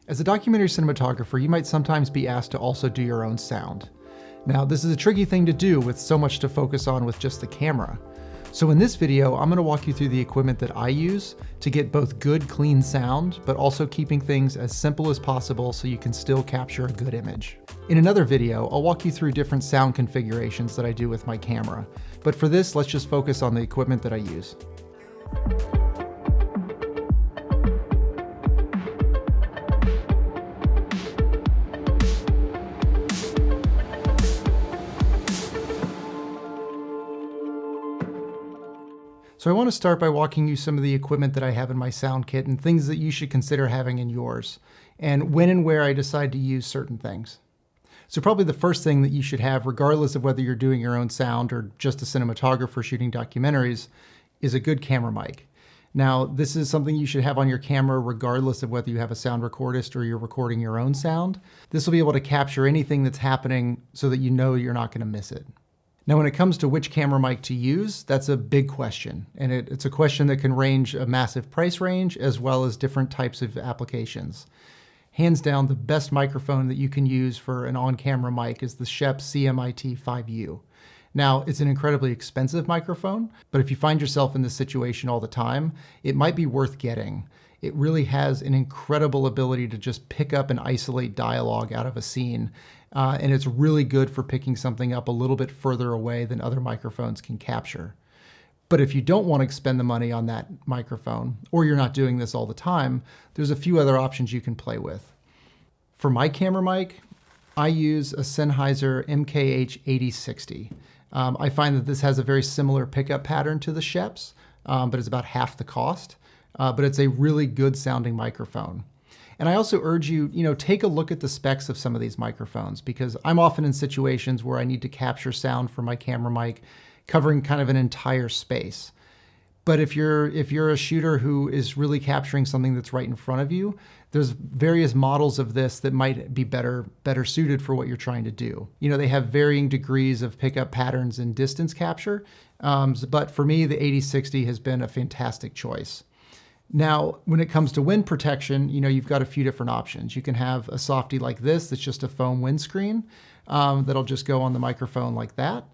As a documentary cinematographer, you might sometimes be asked to also do your own sound. Now, this is a tricky thing to do with so much to focus on with just the camera. So in this video, I'm going to walk you through the equipment that I use to get both good, clean sound, but also keeping things as simple as possible so you can still capture a good image. In another video, I'll walk you through different sound configurations that I do with my camera. But for this, let's just focus on the equipment that I use. So I want to start by walking you some of the equipment that I have in my sound kit and things that you should consider having in yours, and when and where I decide to use certain things. So probably the first thing that you should have, regardless of whether you're doing your own sound or just a cinematographer shooting documentaries, is a good camera mic. Now, this is something you should have on your camera regardless of whether you have a sound recordist or you're recording your own sound. This will be able to capture anything that's happening so that you know you're not going to miss it. Now, when it comes to which camera mic to use, that's a big question. And it's a question that can range a massive price range as well as different types of applications. Hands down, the best microphone that you can use for an on-camera mic is the Schoeps CMIT-5U. Now, it's an incredibly expensive microphone, but if you find yourself in this situation all the time, it might be worth getting. It really has an incredible ability to just pick up and isolate dialogue out of a scene. And it's really good for picking something up a little bit further away than other microphones can capture. But if you don't want to expend the money on that microphone, or you're not doing this all the time, there's a few other options you can play with. For my camera mic, I use a Sennheiser MKH-8060. I find that this has a very similar pickup pattern to the Schoeps, but it's about half the cost. But it's a really good sounding microphone. And I also urge you, take a look at the specs of some of these microphones, because I'm often in situations where I need to capture sound for my camera mic, covering kind of an entire space. But if you're a shooter who is really capturing something that's right in front of you, there's various models of this that might be better suited for what you're trying to do. They have varying degrees of pickup patterns and distance capture. But for me, the 8060 has been a fantastic choice. Now, when it comes to wind protection, you've got a few different options. You can have a softy like this that's just a foam windscreen that'll just go on the microphone like that.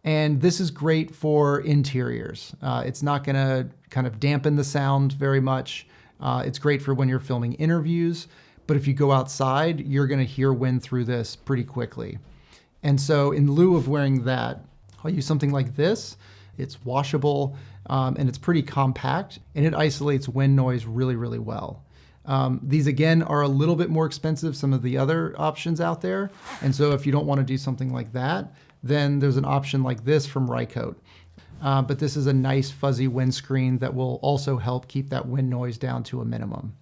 And this is great for interiors. It's not going to kind of dampen the sound very much. It's great for when you're filming interviews. But if you go outside, you're going to hear wind through this pretty quickly. And so in lieu of wearing that, I'll use something like this. It's washable. And it's pretty compact, and it isolates wind noise really, really well. These, again, are a little bit more expensive, some of the other options out there. And so if you don't want to do something like that, then there's an option like this from Rycote. But this is a nice fuzzy windscreen that will also help keep that wind noise down to a minimum.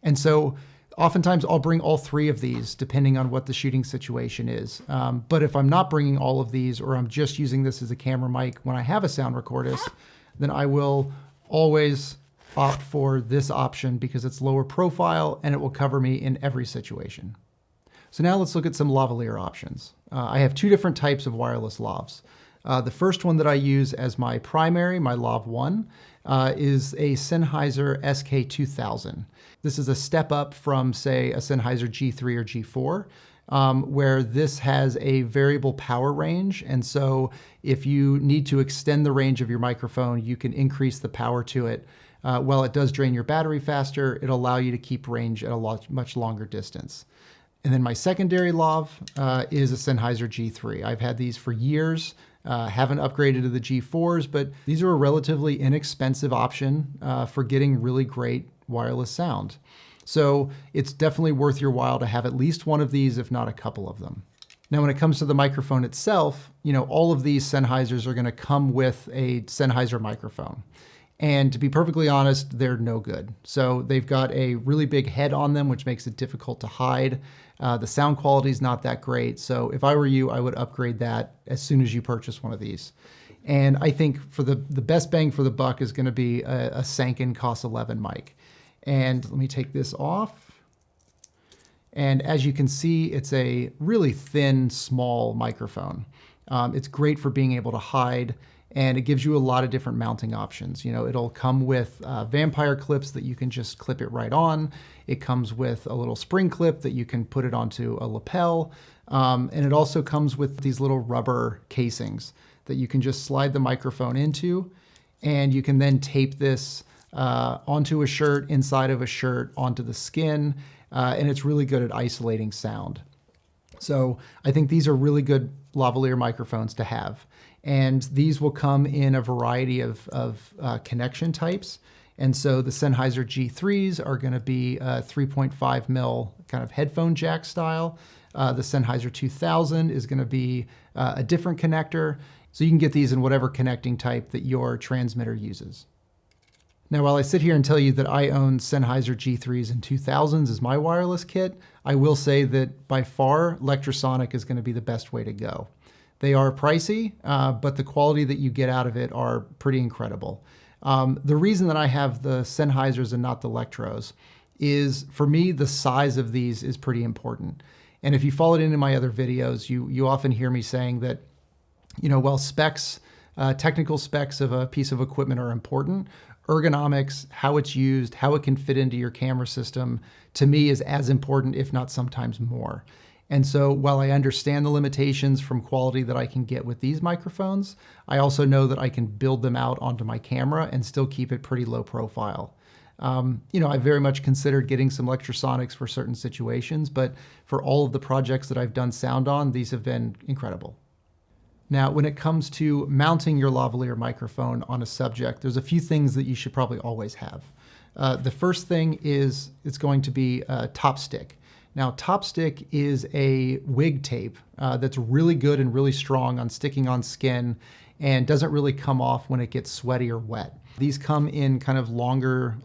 And so oftentimes I'll bring all three of these depending on what the shooting situation is. But if I'm not bringing all of these, or I'm just using this as a camera mic when I have a sound recordist, then I will always opt for this option because it's lower profile and it will cover me in every situation. So now let's look at some lavalier options. I have two different types of wireless lavs. The first one that I use as my primary, my Lav 1, is a Sennheiser SK2000. This is a step up from, say, a Sennheiser G3 or G4. Where this has a variable power range. And so if you need to extend the range of your microphone, you can increase the power to it. While it does drain your battery faster, it'll allow you to keep range at a much longer distance. And then my secondary lav is a Sennheiser G3. I've had these for years, haven't upgraded to the G4s, but these are a relatively inexpensive option for getting really great wireless sound. So it's definitely worth your while to have at least one of these, if not a couple of them. Now, when it comes to the microphone itself, all of these Sennheisers are going to come with a Sennheiser microphone. And to be perfectly honest, they're no good. So they've got a really big head on them, which makes it difficult to hide. The sound quality is not that great. So if I were you, I would upgrade that as soon as you purchase one of these. And I think for the best bang for the buck is going to be a Sanken COS 11 mic. And let me take this off. And as you can see, it's a really thin, small microphone. It's great for being able to hide. and it gives you a lot of different mounting options. You know, it'll come with vampire clips that you can just clip it right on. It comes with a little spring clip that you can put it onto a lapel. And it also comes with these little rubber casings that you can just slide the microphone into, and you can then tape this onto a shirt, inside of a shirt, onto the skin, and it's really good at isolating sound. So I think these are really good lavalier microphones to have. And these will come in a variety of connection types. And so the Sennheiser G3s are going to be 3.5 mil kind of headphone jack style. The Sennheiser 2000 is going to be a different connector. So you can get these in whatever connecting type that your transmitter uses. Now, while I sit here and tell you that I own Sennheiser G3s and 2000s as my wireless kit, I will say that by far, Lectrosonic is going to be the best way to go. They are pricey, but the quality that you get out of it are pretty incredible. The reason that I have the Sennheisers and not the Lectros is, for me, the size of these is pretty important. And if you followed into my other videos, you often hear me saying that, you know, while specs, technical specs of a piece of equipment are important, ergonomics, how it's used, how it can fit into your camera system, to me is as important, if not sometimes more. And so while I understand the limitations from quality that I can get with these microphones, I also know that I can build them out onto my camera and still keep it pretty low profile. You know, I very much considered getting some Lectrosonics for certain situations, but for all of the projects that I've done sound on, these have been incredible. Now, when it comes to mounting your lavalier microphone on a subject, there's a few things that you should probably always have. The first thing is it's going to be a top stick. Now, top stick is a wig tape that's really good and really strong on sticking on skin and doesn't really come off when it gets sweaty or wet. These come in kind of longer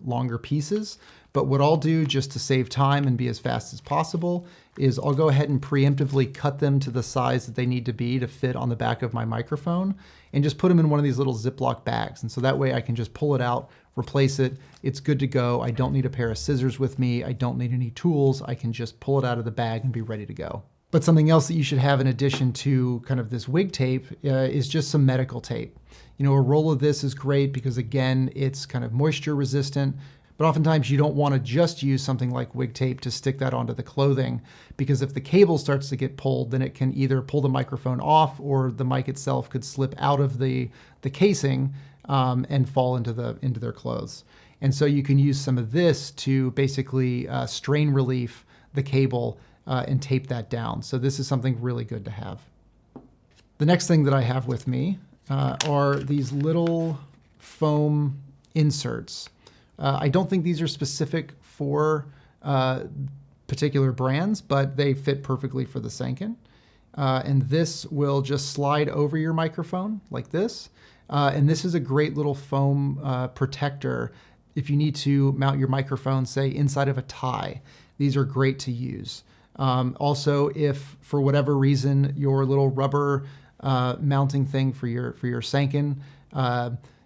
pieces, but what I'll do just to save time and be as fast as possible is I'll go ahead and preemptively cut them to the size that they need to be to fit on the back of my microphone and just put them in one of these little Ziploc bags. And so that way I can just pull it out, replace it. It's good to go. I don't need a pair of scissors with me. I don't need any tools. I can just pull it out of the bag and be ready to go. But something else that you should have in addition to kind of this wig tape is just some medical tape. You know, a roll of this is great because, again, it's kind of moisture resistant. But oftentimes you don't want to just use something like wig tape to stick that onto the clothing, because if the cable starts to get pulled, then it can either pull the microphone off or the mic itself could slip out of the casing and fall into their clothes. And so you can use some of this to basically strain relief the cable and tape that down. So this is something really good to have. The next thing that I have with me are these little foam inserts. I don't think these are specific for particular brands, but they fit perfectly for the Sanken. And this will just slide over your microphone like this. And this is a great little foam protector if you need to mount your microphone, say, inside of a tie. These are great to use. Also, if for whatever reason your little rubber mounting thing for your Sanken,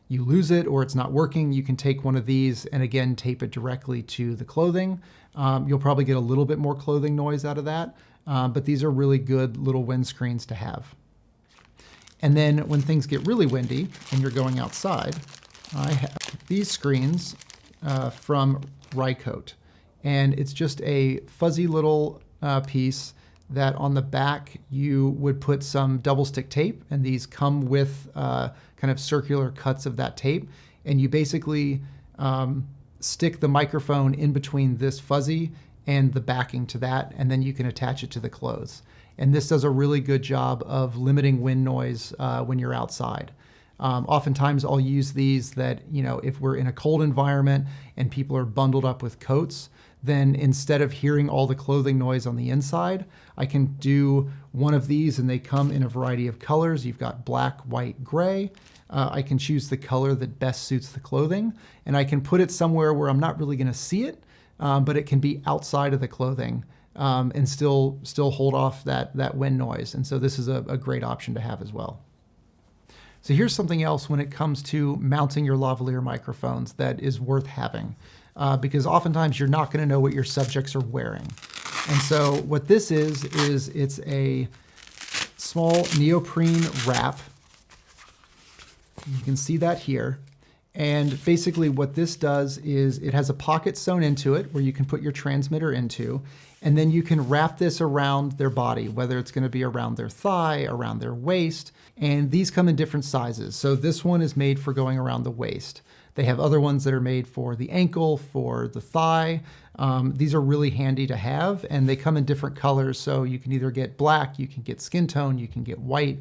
you lose it or it's not working, you can take one of these and again tape it directly to the clothing. You'll probably get a little bit more clothing noise out of that, but these are really good little windscreens to have. And then when things get really windy and you're going outside, I have these screens from Rycote. And it's just a fuzzy little piece that on the back you would put some double stick tape, and these come with kind of circular cuts of that tape, and you basically stick the microphone in between this fuzzy and the backing to that, and then you can attach it to the clothes. And this does a really good job of limiting wind noise when you're outside. Oftentimes I'll use these that, you know, if we're in a cold environment and people are bundled up with coats, then instead of hearing all the clothing noise on the inside, I can do one of these, and they come in a variety of colors. You've got black, white, gray. I can choose the color that best suits the clothing, and I can put it somewhere where I'm not really going to see it, but it can be outside of the clothing and still hold off that wind noise. And so this is a great option to have as well. So here's something else when it comes to mounting your lavalier microphones that is worth having. Because oftentimes you're not going to know what your subjects are wearing. And so what this is it's a small neoprene wrap You can see that here. And basically what this does is it has a pocket sewn into it where you can put your transmitter into, and then you can wrap this around their body, whether it's going to be around their thigh, around their waist, and these come in different sizes. So this one is made for going around the waist. They have other ones that are made for the ankle, for the thigh. These are really handy to have, and they come in different colors. So you can either get black, you can get skin tone, you can get white.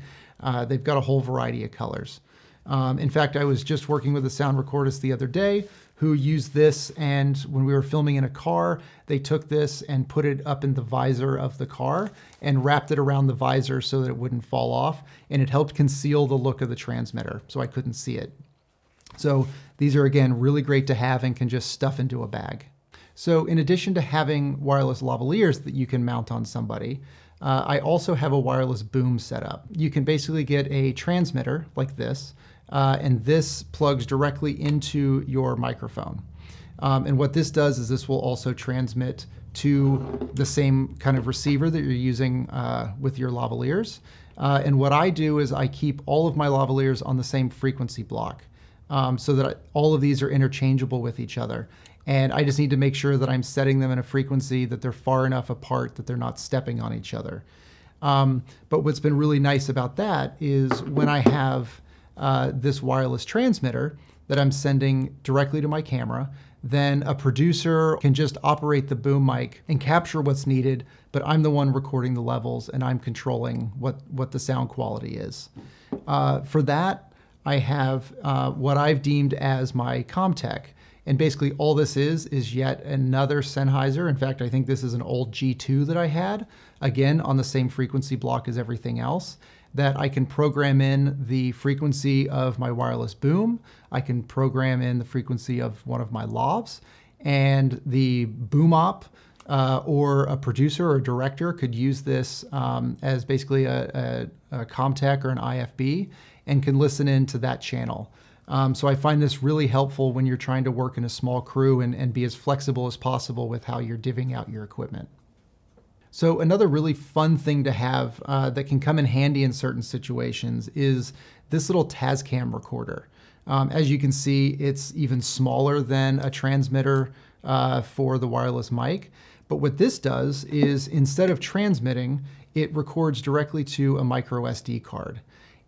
They've got a whole variety of colors. In fact, I was just working with a sound recordist the other day who used this, and when we were filming in a car, they took this and put it up in the visor of the car and wrapped it around the visor so that it wouldn't fall off, and it helped conceal the look of the transmitter so I couldn't see it. So these are, again, really great to have and can just stuff into a bag. So in addition to having wireless lavaliers that you can mount on somebody, I also have a wireless boom setup. You can basically get a transmitter like this, and this plugs directly into your microphone. And what this does is this will also transmit to the same kind of receiver that you're using with your lavaliers. And what I do is I keep all of my lavaliers on the same frequency block so that all of these are interchangeable with each other. And I just need to make sure that I'm setting them in a frequency that they're far enough apart that they're not stepping on each other. But what's been really nice about that is when I have this wireless transmitter that I'm sending directly to my camera, then a producer can just operate the boom mic and capture what's needed, but I'm the one recording the levels and I'm controlling what the sound quality is. For that, I have what I've deemed as my Comtech. And basically all this is yet another Sennheiser. In fact, I think this is an old G2 that I had, again, on the same frequency block as everything else, that I can program in the frequency of my wireless boom. I can program in the frequency of one of my lavs, and the boom op or a producer or director could use this as basically a Comtech or an IFB and can listen into that channel. So I find this really helpful when you're trying to work in a small crew and be as flexible as possible with how you're divvying out your equipment. So another really fun thing to have that can come in handy in certain situations is this little Tascam recorder. As you can see, it's even smaller than a transmitter for the wireless mic. But what this does is instead of transmitting, it records directly to a micro SD card.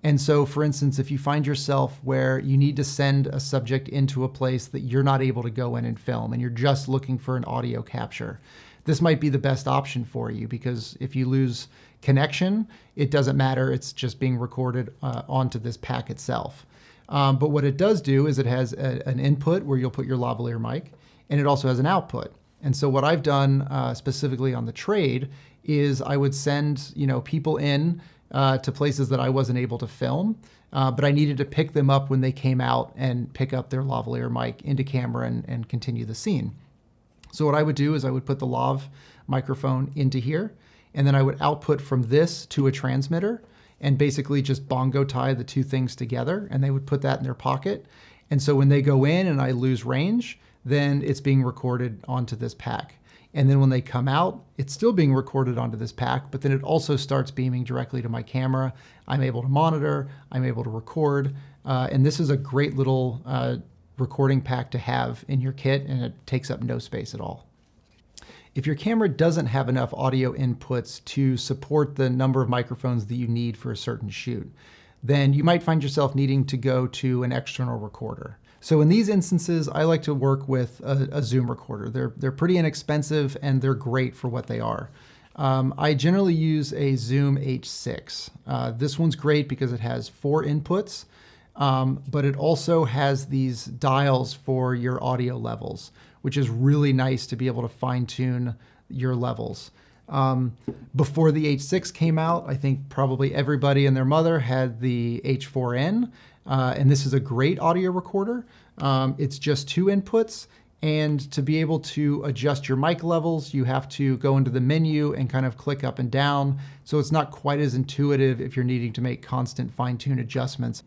And so, for instance, if you find yourself where you need to send a subject into a place that you're not able to go in and film and you're just looking for an audio capture, this might be the best option for you, because if you lose connection, it doesn't matter. It's just being recorded onto this pack itself. But what it does do is it has an input where you'll put your lavalier mic, and it also has an output. And so what I've done specifically on the trade is I would send people in to places that I wasn't able to film, but I needed to pick them up when they came out and pick up their lavalier mic into camera and continue the scene. So what I would do is I would put the lav microphone into here, and then I would output from this to a transmitter and basically just bongo tie the two things together, and they would put that in their pocket. And so when they go in and I lose range, then it's being recorded onto this pack. And then when they come out, it's still being recorded onto this pack, but then it also starts beaming directly to my camera. I'm able to monitor, I'm able to record, and this is a great little recording pack to have in your kit, and it takes up no space at all. If your camera doesn't have enough audio inputs to support the number of microphones that you need for a certain shoot, then you might find yourself needing to go to an external recorder. So in these instances, I like to work with a Zoom recorder. They're pretty inexpensive and they're great for what they are. I generally use a Zoom H6. This one's great because it has 4 inputs, but it also has these dials for your audio levels, which is really nice to be able to fine-tune your levels. Before the H6 came out, I think probably everybody and their mother had the H4n, and this is a great audio recorder. It's just 2 inputs, and to be able to adjust your mic levels, you have to go into the menu and kind of click up and down, so it's not quite as intuitive if you're needing to make constant fine-tune adjustments.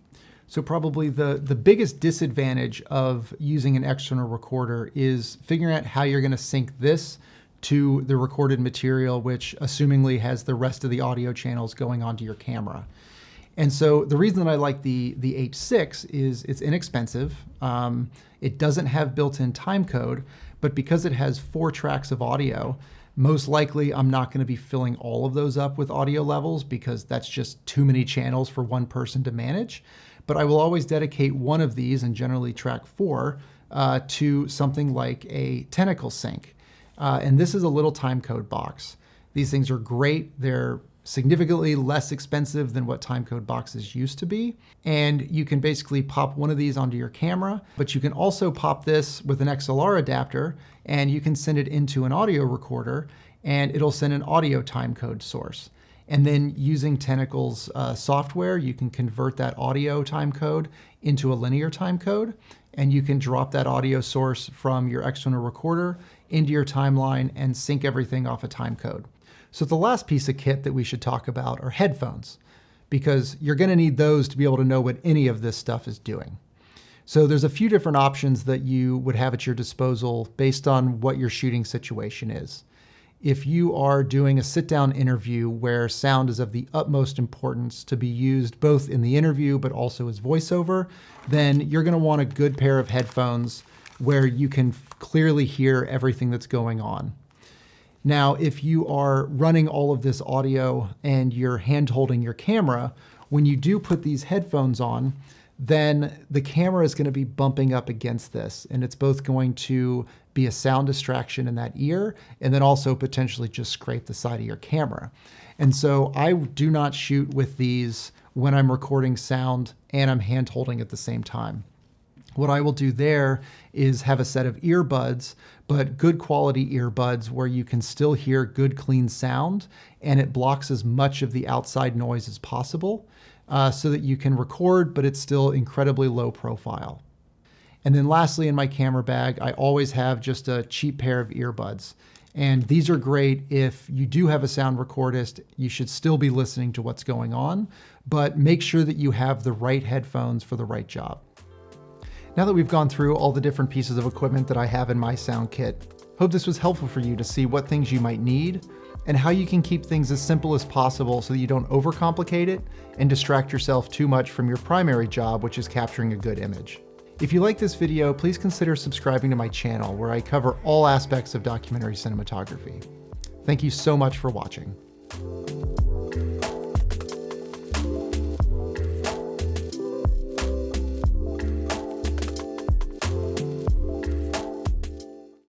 So probably the biggest disadvantage of using an external recorder is figuring out how you're going to sync this to the recorded material, which assumingly has the rest of the audio channels going onto your camera. And so the reason that I like the H6 is it's inexpensive. It doesn't have built-in timecode, but because it has 4 tracks of audio, most likely I'm not going to be filling all of those up with audio levels because that's just too many channels for one person to manage. But I will always dedicate one of these, and generally track 4, to something like a tentacle sync. And this is a little timecode box. These things are great. They're significantly less expensive than what timecode boxes used to be. And you can basically pop one of these onto your camera, but you can also pop this with an XLR adapter and you can send it into an audio recorder and it'll send an audio timecode source. And then using Tentacle's software, you can convert that audio timecode into a linear timecode, and you can drop that audio source from your external recorder into your timeline and sync everything off a timecode. So the last piece of kit that we should talk about are headphones, because you're going to need those to be able to know what any of this stuff is doing. So there's a few different options that you would have at your disposal based on what your shooting situation is. If you are doing a sit-down interview where sound is of the utmost importance to be used both in the interview but also as voiceover, then you're going to want a good pair of headphones where you can clearly hear everything that's going on. Now, if you are running all of this audio and you're hand-holding your camera, when you do put these headphones on, then the camera is going to be bumping up against this, and it's both going to be a sound distraction in that ear and then also potentially just scrape the side of your camera. And so I do not shoot with these when I'm recording sound and I'm hand holding at the same time. What I will do there is have a set of earbuds, but good quality earbuds where you can still hear good clean sound and it blocks as much of the outside noise as possible so that you can record, but it's still incredibly low profile. And then lastly, in my camera bag, I always have just a cheap pair of earbuds. And these are great if you do have a sound recordist. You should still be listening to what's going on, but make sure that you have the right headphones for the right job. Now that we've gone through all the different pieces of equipment that I have in my sound kit, hope this was helpful for you to see what things you might need and how you can keep things as simple as possible so that you don't overcomplicate it and distract yourself too much from your primary job, which is capturing a good image. If you like this video, please consider subscribing to my channel where I cover all aspects of documentary cinematography. Thank you so much for watching.